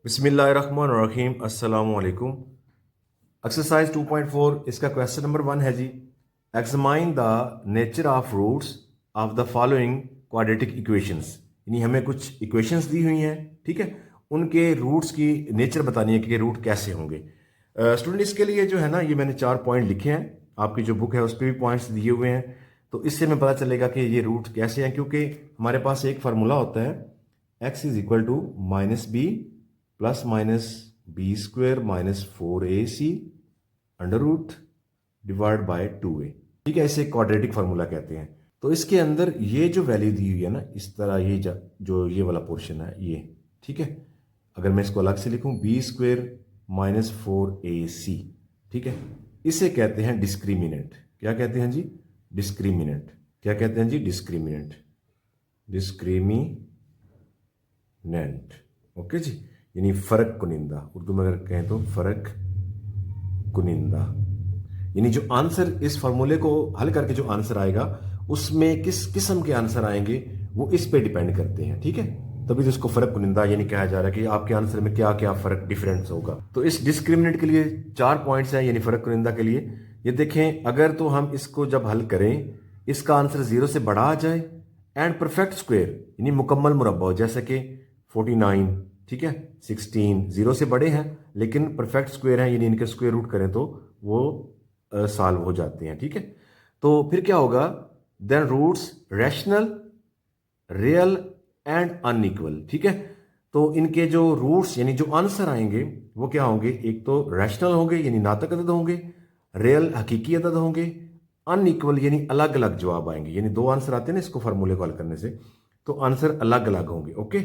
बिस्मिल्लाहिर्रहमानिर्रहीम अस्सलामु अलैकुम। एक्सरसाइज 2.4 इसका क्वेश्चन नंबर 1 है जी। Examine the nature of roots of the following quadratic equations. यानी हमें कुछ इक्वेशंस दी हुई हैं, ठीक है, उनके रूट्स की नेचर बतानी है कि रूट कैसे होंगे। स्टूडेंट इसके लिए जो है ना, ये मैंने 4 पॉइंट लिखे हैं, आपकी जो बुक है उस पर भी पॉइंट्स दिए हुए हैं, तो इससे हमें पता चलेगा कि ये रूट कैसे हैं। क्योंकि हमारे पास एक फार्मूला होता है, x is equal to minus b plus minus b square minus 4ac under root divide by 2a। ठीक है, इसे क्वाड्रेटिक फार्मूला कहते हैं। तो इसके अंदर ये जो वैल्यू दी हुई है ना, इस तरह ये जो ये वाला पोर्शन है ये, ठीक है, अगर मैं इसको अलग से लिखूं बी स्क्वेयर माइनस 4ac, ठीक है, इसे कहते हैं डिस्क्रिमिनेंट। क्या कहते हैं जी? डिस्क्रिमिनेंट। क्या कहते हैं जी? डिस्क्रिमिनेंट। डिस्क्रिमिनेंट, ओके जी, यानी फर्क कुनिंदा। उर्दू में अगर कहें तो फर्क कुनिंदा। यानी जो आंसर इस फॉर्मूले को हल करके जो आंसर आएगा, उसमें किस किस्म के आंसर आएंगे वो इस पे डिपेंड करते हैं, ठीक है। तभी तो इसको फर्क कुनिंदा यानी कहा जा रहा है कि आपके आंसर में क्या क्या फर्क डिफरेंस होगा। तो इस डिस्क्रिमिनेंट के लिए 4 पॉइंट्स हैं, यानी फर्क कुनिंदा के लिए। ये देखें, अगर तो हम इसको जब हल करें, इसका आंसर 0 से बड़ा आ जाए एंड परफेक्ट स्क्वायर यानी मुकम्मल मुरब्बा हो, जैसे कि 49, ठीक है, 16 0 से बड़े हैं लेकिन परफेक्ट स्क्वायर हैं, यानी इनके स्क्वायर रूट करें तो वो सॉल्व हो जाते हैं, ठीक है। तो फिर क्या होगा? Then roots rational, real and unequal, ठीक है। तो इनके जो रूट्स यानी जो आंसर आएंगे वो क्या होंगे? एक तो रैशनल होंगे यानी नातक अदद होंगे, रियल हकीकी अदद होंगे, अनइक्वल यानी अलग अलग जवाब आएंगे। यानी 2 आंसर आते हैं ना इसको फार्मूले को हल करने से, तो आंसर अलग अलग होंगे, ओके।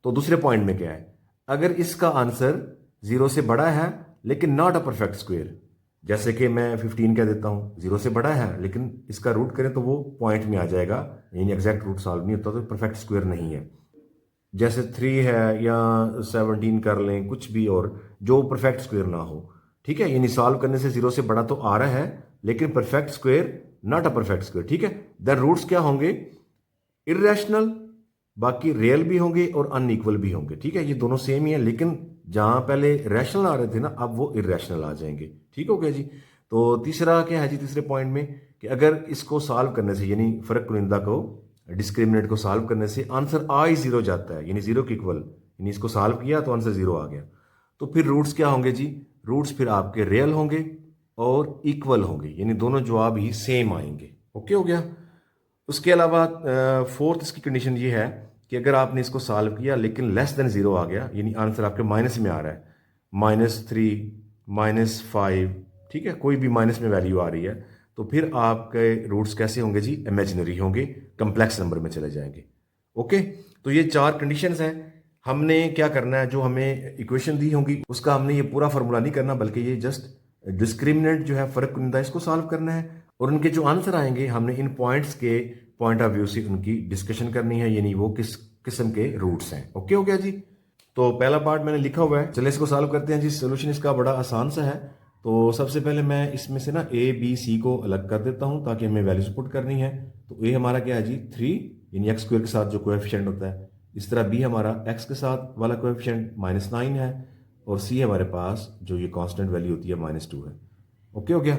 तो दूसरे पॉइंट में क्या है? अगर इसका आंसर 0 से बड़ा है लेकिन नॉट अ परफेक्ट स्क्वायर, जैसे कि मैं 15 कह देता हूं, 0 से बड़ा है लेकिन इसका रूट करें तो वो पॉइंट में आ जाएगा, यानी एग्जैक्ट रूट सॉल्व नहीं होता, तो परफेक्ट स्क्वायर नहीं है। जैसे 3 है या 17 कर लें, कुछ भी और जो परफेक्ट स्क्वायर ना हो, ठीक है, यानी सॉल्व करने से 0 से बड़ा तो आ रहा है लेकिन perfect square not a perfect square, ठीक है। देन रूट्स क्या होंगे? इरेशनल, बाकी रियल भी होंगे और अनइक्वल भी होंगे, ठीक है। ये दोनों सेम ही है, लेकिन जहां पहले रैशनल आ रहे थे ना, अब वो इरेशनल आ जाएंगे, ठीक हो गया जी। तो तीसरा क्या है जी? तीसरे पॉइंट में कि अगर इसको सॉल्व करने से यानी फर्क कुनिंदा को, डिस्क्रिमिनेंट को सॉल्व करने से आंसर आ ही 0 जाता है, यानी 0 के इक्वल, यानी इसको सॉल्व किया तो आंसर 0 आ गया, तो फिर रूट्स क्या होंगे जी? रूट्स फिर आपके रियल होंगे और इक्वल होंगे, यानी दोनों जवाब ही सेम आएंगे, ओके हो गया। उसके अलावा फोर्थ इसकी कंडीशन ये है कि अगर आपने इसको सॉल्व किया लेकिन लेस देन 0 आ गया, यानी आंसर आपके माइनस में आ रहा है, -3, -5, ठीक है, कोई भी माइनस में वैल्यू आ रही है, तो फिर आपके रूट्स कैसे होंगे जी? इमेजिनरी होंगे, कंप्लेक्स नंबर में चले जाएंगे, ओके। तो ये 4 कंडीशंस हैं। हमने क्या करना है, जो हमें इक्वेशन दी होंगी उसका हमने ये पूरा फार्मूला नहीं करना, बल्कि ये जस्ट डिस्क्रिमिनेंट जो है, फर्क कुनिंदा, इसको सॉल्व करना है, और उनके जो आंसर आएंगे हमने इन पॉइंट्स के पॉइंट ऑफ व्यू से उनकी डिस्कशन करनी है, यानी वो किस किस्म के रूट्स हैं, ओके हो गया जी। तो पहला पार्ट मैंने लिखा हुआ है, चलिए इसको सॉल्व करते हैं जी। सोल्यूशन इसका बड़ा आसान सा है। तो सबसे पहले मैं इसमें से ना ए बी सी को अलग कर देता हूं ताकि हमें वैल्यूज पुट करनी है। तो ए हमारा क्या है जी? 3, यानी एक्स स्क्वायर के साथ जो कोएफिशिएंट होता है। इस तरह बी हमारा एक्स के साथ वाला कोएफिशिएंट -9 है, और सी हमारे पास जो ये कांस्टेंट वैल्यू होती है -2 है, ओके हो गया।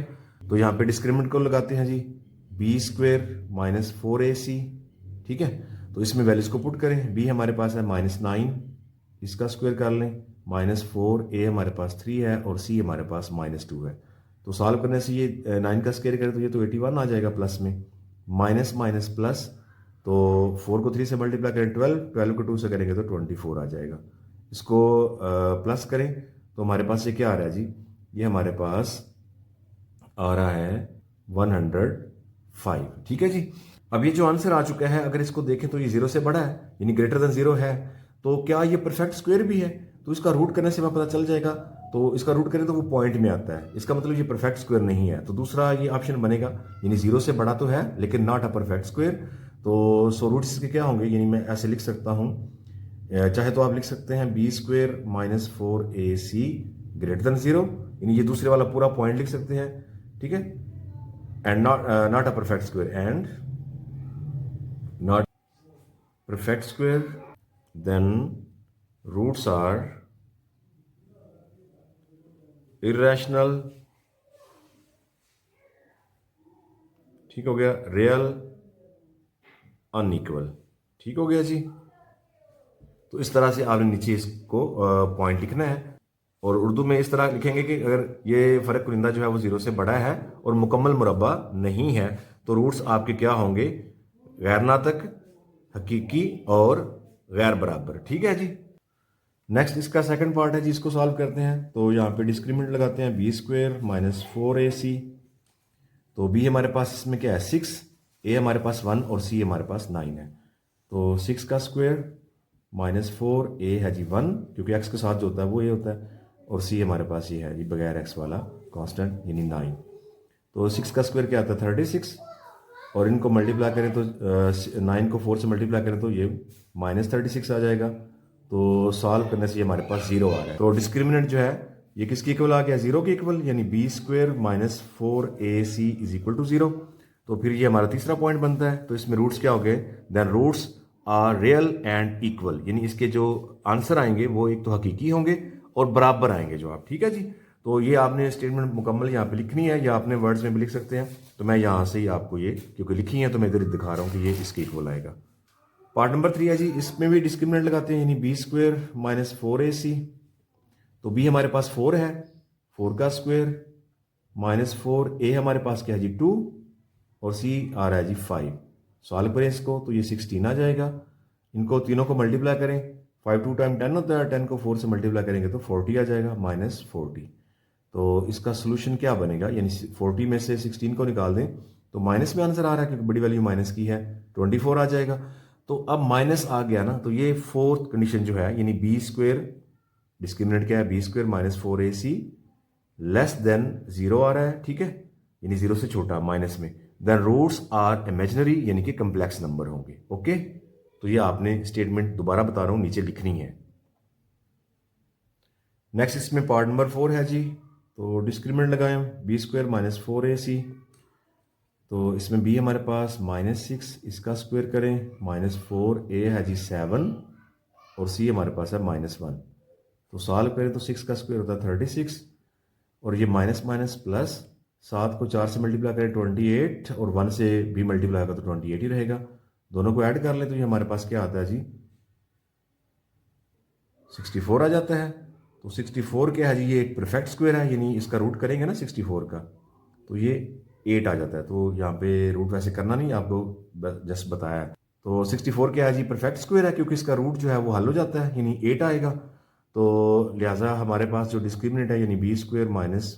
तो यहाँ पे डिस्क्रिमिनेंट को लगाते हैं जी, बी स्क्वेयर -4ac, ठीक है। तो इसमें वैल्यूज को पुट करें, बी हमारे पास है -9, इसका स्क्वायर कर लें, -4, ए हमारे पास 3 है और सी हमारे पास -2 है। तो सॉल्व करने से ये 9 का स्क्वायर करें तो ये तो 81 आ जाएगा प्लस में, माइनस माइनस प्लस, तो 4 को 3 से मल्टीप्लाई करें 12, 12 को 2 से करेंगे तो 24 आ जाएगा। इसको प्लस करें तो हमारे पास ये क्या आ रहा है जी? ये हमारे पास आ रहा है 105, ठीक है जी। अब ये जो आंसर आ चुका है, अगर इसको देखें तो ये 0 से बड़ा है, यानी ग्रेटर देन 0 है। तो क्या ये परफेक्ट स्क्वायर भी है? तो इसका रूट करने से हमें पता चल जाएगा। तो इसका रूट करें तो वो पॉइंट में आता है, इसका मतलब ये परफेक्ट स्क्वायर नहीं है। तो दूसरा ये ऑप्शन बनेगा, यानी 0 से बड़ा तो है लेकिन नॉट अ परफेक्ट स्क्वायर। तो सो रूट्स इसके क्या होंगे? यानी मैं ऐसे लिख सकता हूँ, चाहे तो आप लिख सकते हैं B square -4ac greater then 0, यानी ये दूसरे वाला पूरा पॉइंट लिख सकते हैं, ठीक है। And not a perfect square, and not perfect square, then roots are irrational, ठीक हो गया, रियल, अनइक्वल, ठीक हो गया जी। तो इस तरह से आपने नीचे इसको पॉइंट लिखना है और उर्दू में इस तरह लिखेंगे कि अगर ये फ़र्क कुनिंदा जो है वो ज़ीरो से बड़ा है और मुकम्मल मुरब्बा नहीं है तो रूट्स आपके क्या होंगे, गैर नातक, हकीकी और गैर बराबर, ठीक है जी। नेक्स्ट इसका सेकंड पार्ट है जी, इसको सॉल्व करते हैं। तो यहाँ पे डिस्क्रिमिनेंट लगाते हैं, बी स्क्वेयर माइनस 4ac। तो बी हमारे पास इसमें क्या है 6, ए हमारे पास 1 और सी हमारे पास 9 है। तो 6 का स्क्वायर माइनस 4, ए है जी 1 क्योंकि एक्स के साथ जो होता है वो ये होता है, और सी हमारे पास ये है जी बगैर एक्स वाला कांस्टेंट यानी 9। तो 6 का स्क्वायर क्या आता है 36, और इनको मल्टीप्लाई करें तो 9 को 4 से मल्टीप्लाई करें तो ये माइनस 36 आ जाएगा। तो सॉल्व करने से ये हमारे पास जीरो आ रहा है। तो डिस्क्रिमिनेंट जो है ये किसकी इक्वल आ गया, जीरो की इक्वल, यानी b square minus 4ac is equal to zero. तो फिर ये हमारा तीसरा पॉइंट बनता है। तो इसमें रूट्स क्या हो गए, then roots are real and equal, यानी इसके जो आंसर आएंगे वो एक तो हकीकी होंगे और बराबर आएंगे जो आप, ठीक है जी। तो ये आपने स्टेटमेंट मुकम्मल यहाँ पे लिखनी है या आपने वर्ड्स में भी लिख सकते हैं। तो मैं यहाँ से ही आपको ये क्योंकि लिखी है तो मैं इधर दिखा रहा हूँ कि ये इसके इक्वल आएगा। पार्ट नंबर 3 है जी, इसमें भी डिस्क्रिमिनेंट लगाते हैं, यानी बी स्क्वेयर माइनस 4ac। तो बी हमारे पास 4 है, 4 का स्क्वेयर माइनस 4, ए हमारे पास क्या है जी 2 और सी आ रहा है जी 5। सॉल्व करें इसको तो ये 16 आ जाएगा। इनको तीनों को मल्टीप्लाई करें, 5 2 टाइम 10 होता है, 10 को 4 से मल्टीप्लाई करेंगे तो 40 आ जाएगा, माइनस 40। तो इसका सोल्यूशन क्या बनेगा, यानी 40 में से 16 को निकाल दें तो माइनस में आंसर आ रहा है क्योंकि बड़ी वैल्यू माइनस की है, 24 आ जाएगा। तो अब माइनस आ गया ना, तो ये फोर्थ कंडीशन जो है, यानी बी स्क्वेयर, डिस्क्रिमिनेंट क्या है B square minus 4ac less than zero आ रहा है, ठीक है, यानी जीरो से छोटा माइनस में, देन रूट्स आर इमेजिनरी यानी कि कंप्लेक्स नंबर होंगे। ओके, तो ये आपने स्टेटमेंट दोबारा बता रहा हूं नीचे लिखनी है। नेक्स्ट इसमें पार्ट नंबर 4 है जी। तो डिस्क्रिमिनेंट लगाएं, बी स्क्वेयर माइनस 4ac। तो इसमें बी हमारे पास माइनस 6, इसका स्क्वायर करें माइनस 4, ए है जी 7 और सी हमारे पास है माइनस 1। तो सॉल्व करें तो 6 का स्क्वायर होता है 36 और ये माइनस माइनस प्लस, 7 को 4 से मल्टीप्लाई करें 28 और 1 से भी मल्टीप्लाई होगा तो 28 ही रहेगा। दोनों को ऐड कर ले तो ये हमारे पास क्या आता है जी 64 आ जाता है। तो 64 क्या है जी, ये एक परफेक्ट स्क्वायर है, यानी इसका रूट करेंगे ना 64 का तो ये 8 आ जाता है। तो यहाँ पे रूट वैसे करना नहीं, आपको जस्ट बताया है। तो 64 क्या है जी परफेक्ट स्क्वायर है क्योंकि इसका रूट जो है वो हल हो जाता है, यानी 8 आएगा। तो लिहाजा हमारे पास जो डिस्क्रिमिनेंट है यानी b square minus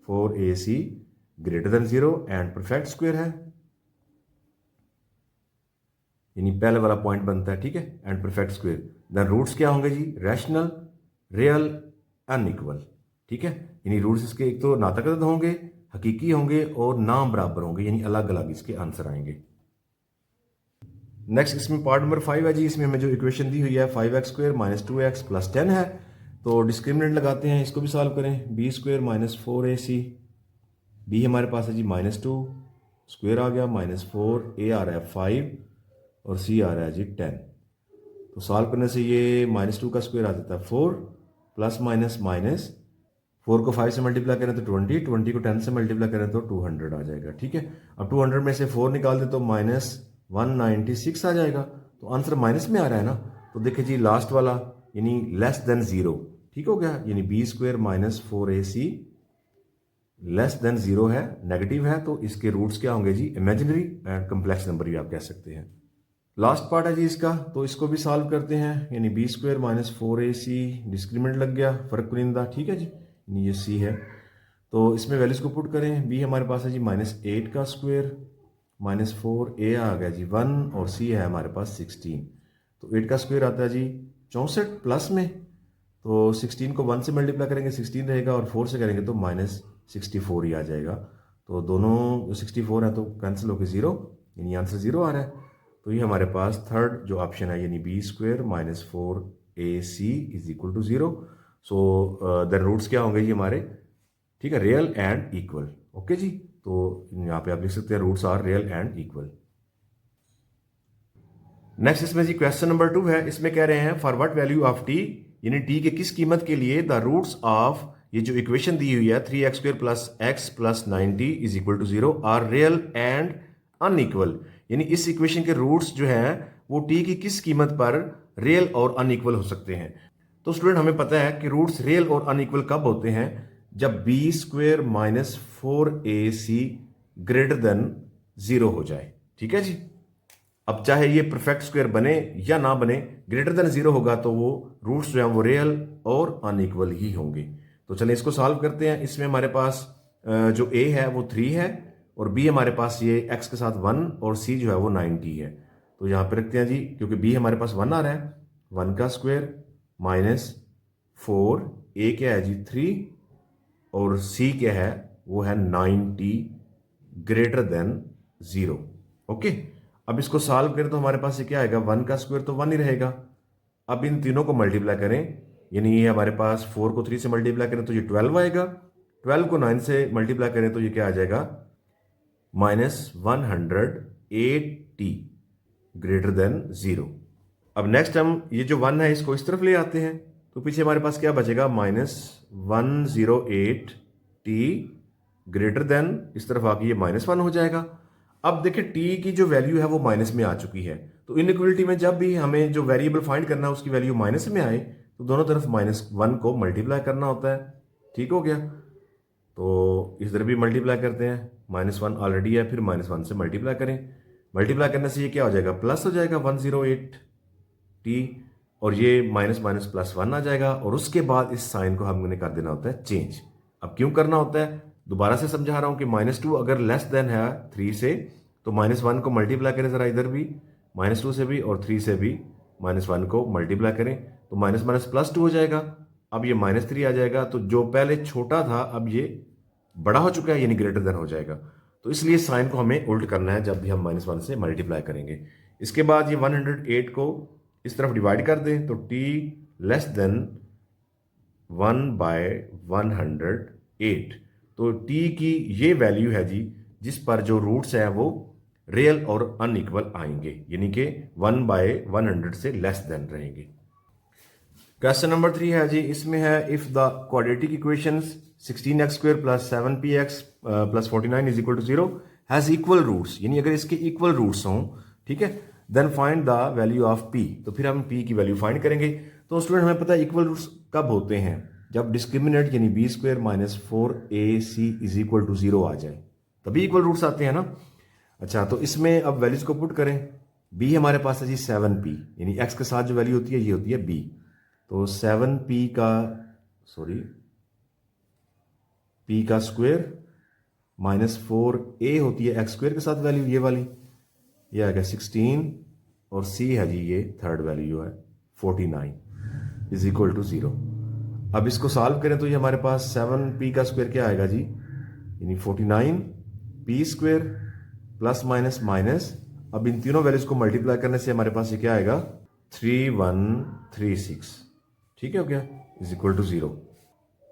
4ac greater than zero and perfect square है, यानी पहले वाला पॉइंट बनता है, ठीक है, and perfect square. Then roots क्या होंगे जी, रैशनल, रियल, अनइक्वल, ठीक है, यानी रूट्स इसके एक तो नातकद होंगे, हकीकी होंगे और नाम बराबर होंगे, यानी अलग अलग इसके आंसर आएंगे। नेक्स्ट इसमें पार्ट नंबर 5 है जी, इसमें हमें जो इक्वेशन दी हुई है 5x square minus 2x plus 10 है। तो डिस्क्रिमिनेंट लगाते हैं, इसको भी सॉल्व करें, B square minus 4ac, B हमारे पास है जी माइनस 2, स्क्वायर आ गया माइनस 4, ए आ रहा है 5 और सी आ रहा है जी 10। तो सॉल्व करने से ये माइनस 2 का स्क्वायर आ जाता है 4 प्लस माइनस माइनस, 4 को 5 से मल्टीप्लाई करें तो 20, 20 को 10 से मल्टीप्लाई करें तो 200 आ जाएगा, ठीक है। अब 200 में से 4 निकाल दे तो माइनस 196 आ जाएगा। तो आंसर माइनस में आ रहा है ना, तो देखिए जी लास्ट वाला यानी लेस देन जीरो, ठीक हो गया, यानी b square minus 4ac less than zero है, नेगेटिव है, तो इसके रूट्स क्या होंगे जी इमेजिनरी एंड कंप्लेक्स नंबर भी आप कह सकते हैं। लास्ट पार्ट है जी इसका, तो इसको भी सॉल्व करते हैं, यानी b square minus 4ac discriminant लग गया फर्क कुनिंदा, ठीक है जी, यानी ये सी है। तो इसमें वैल्यूज को पुट करें, बी हमारे पास है जी माइनस 8 का स्क्वायर माइनस 4, ए आ गया जी 1 और सी है हमारे पास 16। तो 8 का स्क्वायर आता है जी 64 प्लस में, तो 16 को 1 से मल्टीप्लाई करेंगे 16 रहेगा और 4 से करेंगे तो माइनस 64 ही आ जाएगा। तो दोनों 64 है तो कैंसिल होकर जीरो, यानी आंसर जीरो आ रहा है। तो ये हमारे पास थर्ड जो ऑप्शन है, यानी b square minus 4ac is equal to zero. So then roots क्या होंगे जी हमारे, ठीक है, रियल एंड इक्वल। ओके जी, तो यहाँ पे आप लिख सकते हैं roots are real and equal. Next इसमें जी क्वेश्चन नंबर 2 है, इसमें कह रहे हैं for what value of T, यानी टी के किस कीमत के लिए द रूट्स ऑफ ये जो इक्वेशन दी हुई है 3x² plus x plus 90 is equal to 0 are real and unequal, यानी इस इक्वेशन के रूट्स जो हैं वो t की किस कीमत पर रियल और अनइक्वल हो सकते हैं। तो स्टूडेंट हमें पता है कि रूट्स रियल और अनइक्वल कब होते हैं, जब b² minus 4ac greater then 0 हो जाए। ठीक है जी। अब चाहे ये परफेक्ट स्क्वायर बने या ना बने, ग्रेटर देन 0 होगा तो वो रूट्स जो हैं वो रियल और अनइक्वल ही होंगे। तो चलिए इसको सॉल्व करते हैं। इसमें हमारे पास जो a है वो 3 है और b हमारे पास ये x के साथ 1 और c जो है वो 90 है। तो यहाँ पे रखते हैं जी, क्योंकि b हमारे पास 1 आ रहा है, 1 का स्क्वायर माइनस 4, a क्या है जी 3 और c क्या है वो है 90 ग्रेटर देन 0। ओके, अब इसको सॉल्व करें तो हमारे पास ये क्या आएगा, 1 का स्क्वायर तो 1 ही रहेगा। अब इन तीनों को मल्टीप्लाई करें, यानी ये हमारे पास 4 को 3 से मल्टीप्लाई करें तो ये 12 आएगा, 12 को 9 से मल्टीप्लाई करें तो ये क्या आ जाएगा, माइनस 180 ग्रेटर देन 0। अब नेक्स्ट हम ये जो 1 है इसको इस तरफ ले आते हैं तो पीछे हमारे पास क्या बचेगा, माइनस 108t ग्रेटर देन, इस तरफ आके ये -1 हो जाएगा। अब देखिए t की जो वैल्यू है वो माइनस में आ चुकी है, तो इनइक्वलिटी में जब भी हमें जो वेरिएबल फाइंड करना है उसकी वैल्यू माइनस में आए तो दोनों तरफ -1 को मल्टीप्लाई करना होता है। ठीक हो गया, तो इधर भी मल्टीप्लाई करते हैं, -1 ऑलरेडी है, फिर -1 से मल्टीप्लाई करें, मल्टीप्लाई करने से ये क्या हो जाएगा, प्लस हो जाएगा 108t और ये माइनस माइनस प्लस 1 आ जाएगा और उसके बाद इस साइन को हमने कर देना होता है चेंज। अब क्यों करना होता है, दोबारा से समझा रहा हूं कि -2 अगर लेस देन है 3 से तो -1 को मल्टीप्लाई करें जरा, इधर भी -2 से भी और 3 से भी -1 को मल्टीप्लाई करें तो माइनस माइनस प्लस 2 हो जाएगा। अब ये -3 आ जाएगा, तो जो पहले छोटा था अब ये बड़ा हो चुका है, यानी ग्रेटर देन हो जाएगा। तो इसलिए साइन को हमें उल्ट करना है जब भी हम -1 से मल्टीप्लाई करेंगे। इसके बाद ये 108 को इस तरफ डिवाइड कर दें तो t लेस देन 1/108, तो t की ये वैल्यू है जी जिस पर जो रूट्स हैं वो रियल और अनइक्वल आएंगे, यानी कि 1/100 से लेस देन रहेंगे। क्वेश्चन नंबर 3 है जी, इसमें है if the quadratic equations 16x² plus 7px plus 49 is equal to 0 has equal roots, यानी अगर इसके इक्वल रूट्स हों, ठीक है, then find the value of p, तो फिर हम p की वैल्यू फाइंड करेंगे। तो स्टूडेंट हमें पता है इक्वल रूट्स कब होते हैं, जब डिस्क्रिमिनेंट यानी b² minus 4ac is equal to 0 आ जाए तभी इक्वल रूट्स आते हैं ना। अच्छा, तो इसमें अब वैल्यूज को पुट करें, b हमारे पास है जी 7p, यानी x के साथ जो वैल्यू होती है ये होती है b, तो 7p का p का स्क्वायर माइनस 4a होती है x स्क्वायर के साथ वैल्यू ये वाली, ये आएगा 16 और c है जी ये थर्ड वैल्यू है 49 इज इक्वल टू 0। अब इसको सॉल्व करें तो ये हमारे पास 7p का स्क्वायर क्या आएगा जी, यानी 49 p square plus minus minus, अब इन तीनों वैल्यूज को मल्टीप्लाई करने से हमारे पास ये क्या आएगा 3136, ठीक है हो गया, इज इक्वल टू 0।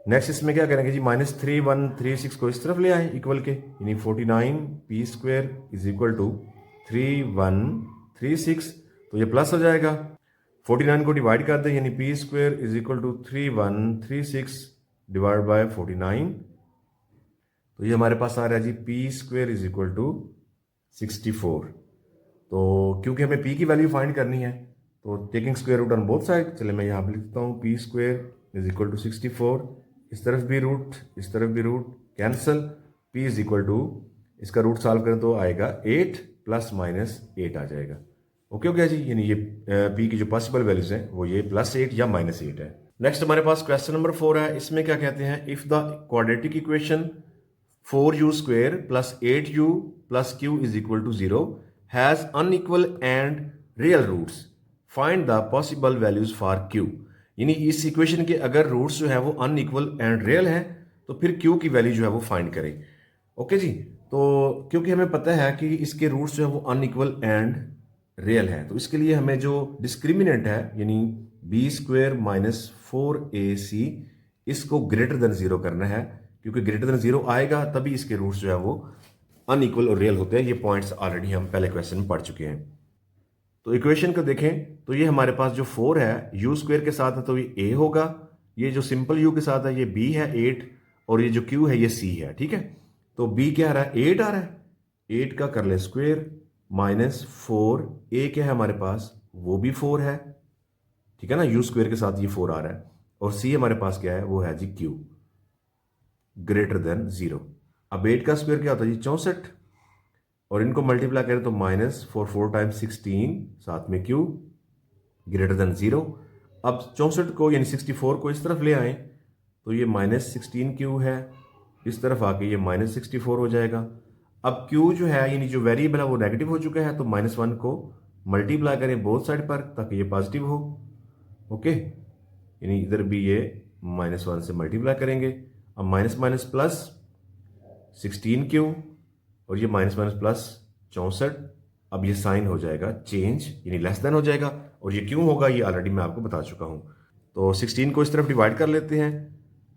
नेक्स्ट इसमें क्या करेंगे जी, -3136 को इस तरफ ले आए इक्वल के, यानी 49 p square is equal to 3136, तो ये प्लस हो जाएगा, 49 को डिवाइड कर दें, यानी p square is equal to 3136 divide by 49, तो ये हमारे पास आ रहा है जी p square is equal to 64। तो क्योंकि हमें p की वैल्यू फाइंड करनी है तो taking square root on both side, चले मैं यहाँ पे लिखता हूँ p square is equal to 64, इस तरफ भी रूट इस तरफ भी root cancel, p is equal to, इसका रूट सॉल्व करें तो आएगा 8 प्लस माइनस 8 आ जाएगा। ओके हो गया जी, यानी ये p की जो पॉसिबल वैल्यूज हैं वो ये +8 या -8 है। नेक्स्ट हमारे पास क्वेश्चन नंबर 4 है, इसमें क्या कहते हैं, if the quadratic equation 4u square plus 8u plus q is equal to 0 has unequal and real roots, find the possible values for q, यानी इस इक्वेशन के अगर रूट्स जो है वो अनइक्वल एंड रियल है तो फिर q की वैल्यू जो है वो फाइंड करें। ओके जी, तो क्योंकि हमें पता है कि इसके रूट्स जो है वो अनइक्वल एंड रियल है, तो इसके लिए हमें जो डिस्क्रिमिनेंट है यानी b स्क्वायर माइनस 4ac इसको ग्रेटर देन 0 करना है, क्योंकि ग्रेटर देन 0 आएगा तभी इसके रूट्स जो है वो अनइक्वल और रियल होते हैं। ये पॉइंट्स ऑलरेडी हम पहले क्वेश्चन में पढ़ चुके हैं। तो इक्वेशन को देखें तो ये हमारे पास जो 4 है u स्क्वायर के साथ है तो ये a होगा, ये जो सिंपल यू के साथ है ये बी है 8 और ये जो क्यू है ये सी है, ठीक है। तो बी क्या आ रहा है 8 आ रहा है, 8 का कर ले स्क्वेयर माइनस 4, ए क्या है हमारे पास वो भी 4 है, ठीक है ना, यू स्क्वेयर के साथ ये 4 आ रहा है। और सी हमारे पास क्या है वो है जी क्यू ग्रेटर देन 0। अब 8 का स्क्वेयर क्या होता है जी 64 और इनको मल्टीप्लाई करें तो माइनस 4 टाइम्स 16 साथ में क्यू ग्रेटर देन 0। अब 64 को यानी 64 को इस तरफ ले आए तो ये माइनस 16 क्यू है, इस तरफ आके ये माइनस 64 हो जाएगा। अब क्यू जो है यानी जो वेरिएबल है वो नेगेटिव हो चुका है तो -1 को मल्टीप्लाई करें बोथ साइड पर ताकि ये पॉजिटिव हो, ओके। यानी इधर भी ये -1 से मल्टीप्लाई करेंगे। अब माइनस माइनस प्लस 16 क्यू और ये माइनस माइनस प्लस 64। अब ये साइन हो जाएगा चेंज यानी लेस देन हो जाएगा और ये क्यों होगा ये ऑलरेडी मैं आपको बता चुका हूं। तो 16 को इस तरफ डिवाइड कर लेते हैं,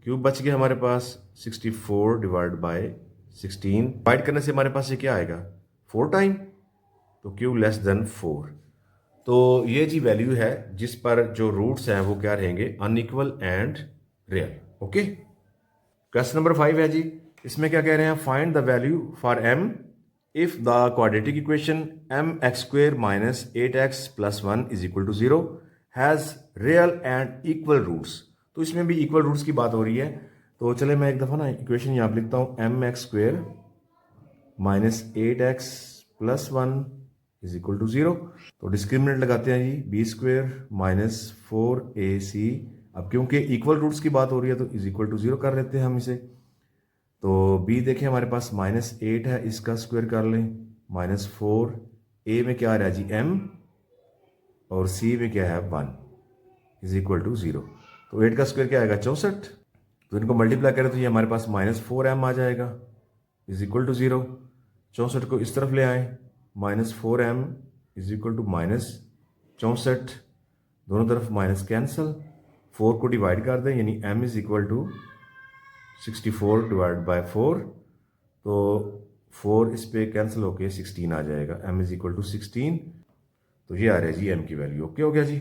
क्यूब बच गया हमारे पास 64 डिवाइड बाय 16। डिवाइड करने से हमारे पास ये क्या आएगा 4 टाइम, तो क्यूब लेस देन 4। तो ये जी वैल्यू है जिस पर जो रूट्स हैं वो क्या रहेंगे unequal and real, okay. Question number 5 है जी, इसमें क्या कह रहे हैं find the value for m if the quadratic equation mx² minus 8x plus 1 is equal to 0 has real and equal roots। तो इसमें भी इक्वल रूट्स की बात हो रही है। तो चले मैं एक दफ़ा ना इक्वेशन यहाँ पर लिखता हूँ mx² minus 8x plus 1 is equal to 0। तो डिस्क्रिमिनेंट लगाते हैं जी b² माइनस 4ac। अब क्योंकि इक्वल रूट्स की बात हो रही है तो इज इक्वल टू 0 कर लेते हैं हम इसे। तो b देखें हमारे पास -8 है, इसका स्क्वायर कर लें -4, a में क्या आ रहा है जी m और c में क्या है 1 इज इक्वल टू 0। तो 8 का स्क्वायर क्या आएगा 64। तो इनको मल्टीप्लाई करें तो ये हमारे पास -4m आ जाएगा इज इक्वल टू 0। 64 को इस तरफ ले आए -4m इज इक्वल टू -64, दोनों तरफ माइनस कैंसल, 4 को डिवाइड कर दें यानी m is equal to 64 divide by 4। तो 4 इस पे कैंसिल होके 16 आ जाएगा, m इज इक्वल टू 16। तो ये आ रहा है जी m की वैल्यू, ओके हो गया जी।